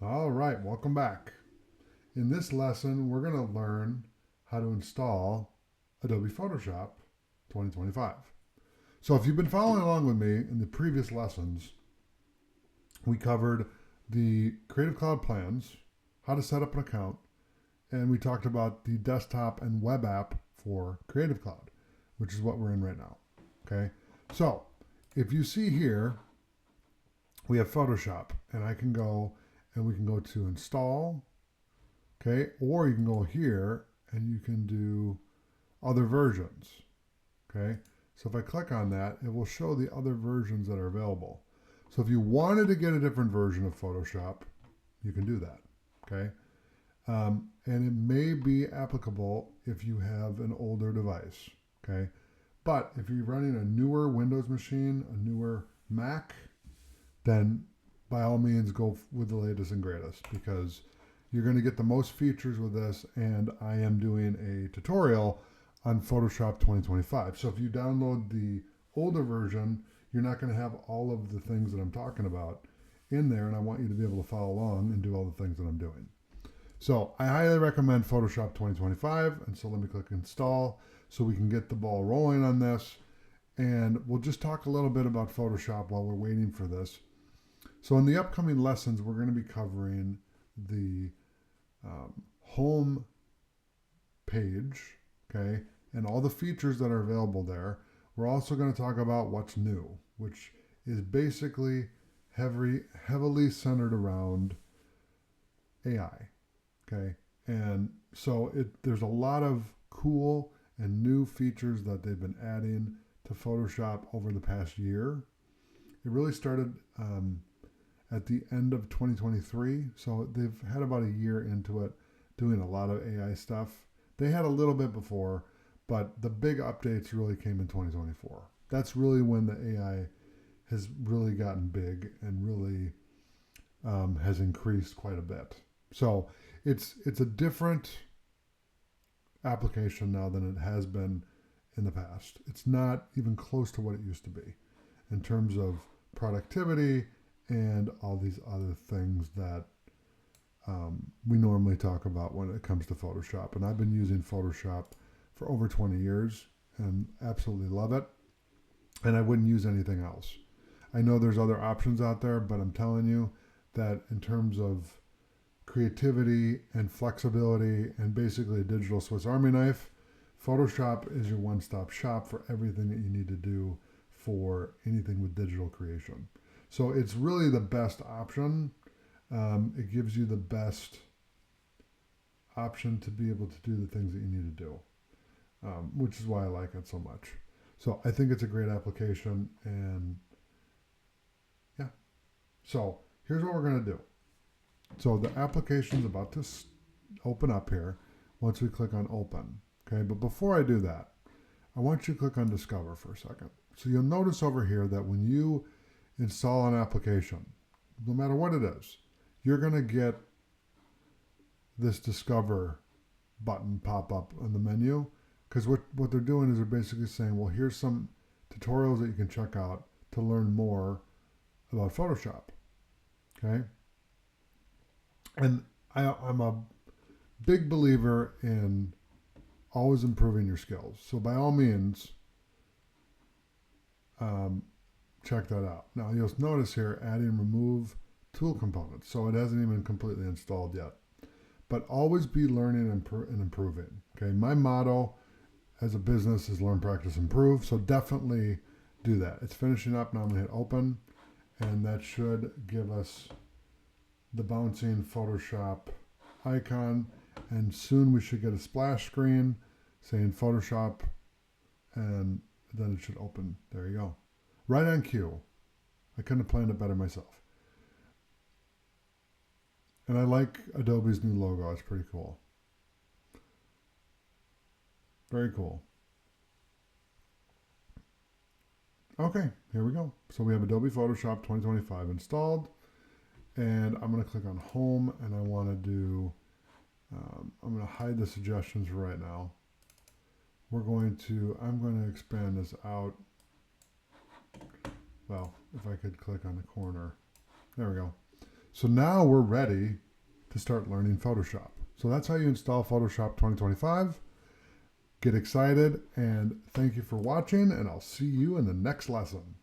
All right, welcome back. In this lesson, we're going to learn how to install Adobe Photoshop 2025. So if you've been following along with me in the previous lessons, we covered the Creative Cloud plans, how to set up an account, and we talked about the desktop and web app for Creative Cloud, which is what we're in right now. Okay, so if you see here, we have Photoshop, and I can go and we can go to install. Okay, or you can go here and you can do other versions. Okay, so if I click on that, it will show the other versions that are available. So if you wanted to get a different version of Photoshop, you can do that. Okay, and it may be applicable if you have an older device. Okay, but if you're running a newer Windows machine, a newer Mac, then by all means go with the latest and greatest, because you're going to get the most features with this, and I am doing a tutorial on Photoshop 2025. So if you download the older version, you're not going to have all of the things that I'm talking about in there, and I want you to be able to follow along and do all the things that I'm doing. So I highly recommend Photoshop 2025, and so let me click install so we can get the ball rolling on this, and we'll just talk a little bit about Photoshop while we're waiting for this. So in the upcoming lessons, we're going to be covering the home page, okay, and all the features that are available there. We're also going to talk about what's new, which is basically heavily centered around AI, okay, and so there's a lot of cool and new features that they've been adding to Photoshop over the past year. It really started at the end of 2023. So they've had about a year into it doing a lot of AI stuff. They had a little bit before, but the big updates really came in 2024. That's really when the AI has really gotten big and really has increased quite a bit. So it's a different application now than it has been in the past. It's not even close to what it used to be in terms of productivity and all these other things that we normally talk about when it comes to Photoshop. And I've been using Photoshop for over 20 years and absolutely love it. And I wouldn't use anything else. I know there's other options out there, but I'm telling you that in terms of creativity and flexibility and basically a digital Swiss Army knife, Photoshop is your one-stop shop for everything that you need to do for anything with digital creation. So it's really the best option. It gives you the best option to be able to do the things that you need to do, which is why I like it so much. So I think it's a great application, and yeah. So here's what we're going to do. So the application is about to open up here once we click on open. Okay, but before I do that, I want you to click on discover for a second. So you'll notice over here that when you install an application, no matter what it is, you're going to get this discover button pop up on the menu, because what they're doing is they're basically saying, well, here's some tutorials that you can check out to learn more about Photoshop. Okay, and I'm a big believer in always improving your skills. So by all means, check that out. Now you'll notice here adding remove tool components. So it hasn't even completely installed yet. But always be learning and improving. Okay, my motto as a business is learn, practice, improve. So definitely do that. It's finishing up now. I'm gonna hit open, and that should give us the bouncing Photoshop icon, and soon we should get a splash screen saying Photoshop, and then it should open. There you go. Right on cue. I couldn't have planned it better myself. And I like Adobe's new logo. It's pretty cool. Very cool. Okay, here we go. So we have Adobe Photoshop 2025 installed, and I'm going to click on Home, and I want to do, I'm going to hide the suggestions for right now. I'm going to expand this out. Well, if I could click on the corner. There we go. So now we're ready to start learning Photoshop. So that's how you install Photoshop 2025. Get excited, and thank you for watching, and I'll see you in the next lesson.